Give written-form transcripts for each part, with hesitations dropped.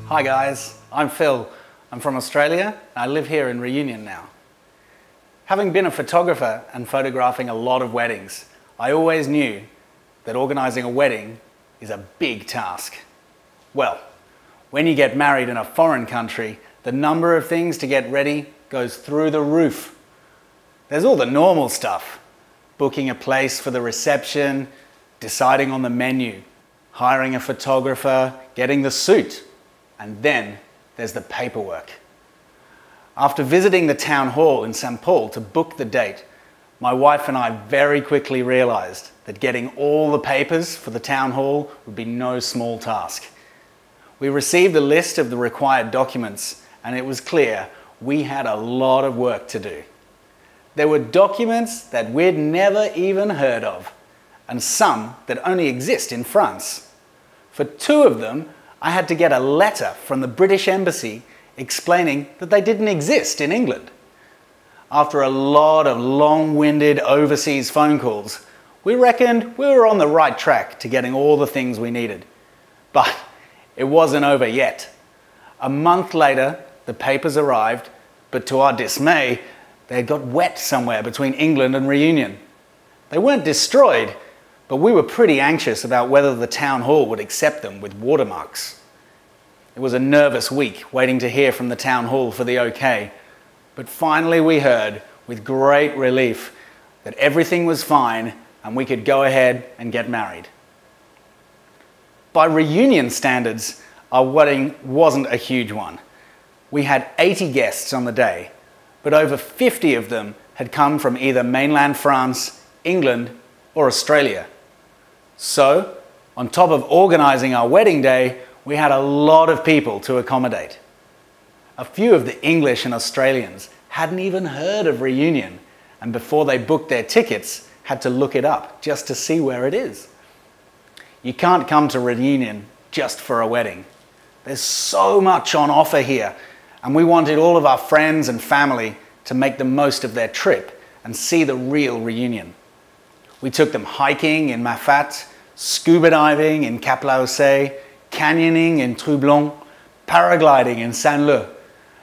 Hi guys, I'm Phil. I'm from Australia and I live here in Réunion now. Having been a photographer and photographing a lot of weddings, I always knew that organising a wedding is a big task. Well, when you get married in a foreign country, the number of things to get ready goes through the roof. There's all the normal stuff: booking a place for the reception, deciding on the menu, hiring a photographer, getting the suit, and then there's the paperwork. After visiting the town hall in St. Paul to book the date, my wife and I very quickly realised that getting all the papers for the town hall would be no small task. We received a list of the required documents and it was clear we had a lot of work to do. There were documents that we'd never even heard of, and some that only exist in France. For two of them, I had to get a letter from the British Embassy explaining that they didn't exist in England. After a lot of long-winded overseas phone calls, we reckoned we were on the right track to getting all the things we needed. But it wasn't over yet. A month later, the papers arrived, but to our dismay, they had got wet somewhere between England and Réunion. They weren't destroyed, but we were pretty anxious about whether the town hall would accept them with watermarks. It was a nervous week waiting to hear from the town hall for the okay, but finally we heard, with great relief, that everything was fine and we could go ahead and get married. By Réunion standards, our wedding wasn't a huge one. We had 80 guests on the day, but over 50 of them had come from either mainland France, England, or Australia. So, on top of organising our wedding day, we had a lot of people to accommodate. A few of the English and Australians hadn't even heard of Réunion, and before they booked their tickets, had to look it up just to see where it is. You can't come to Réunion just for a wedding. There's so much on offer here, and we wanted all of our friends and family to make the most of their trip and see the real Réunion. We took them hiking in Mafat, scuba diving in Cap-la-Houssay, canyoning in Trublon, paragliding in Saint-Leu,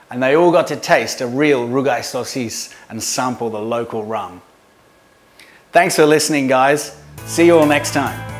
and they all got to taste a real rougail saucisse and sample the local rum. Thanks for listening, guys. See you all next time.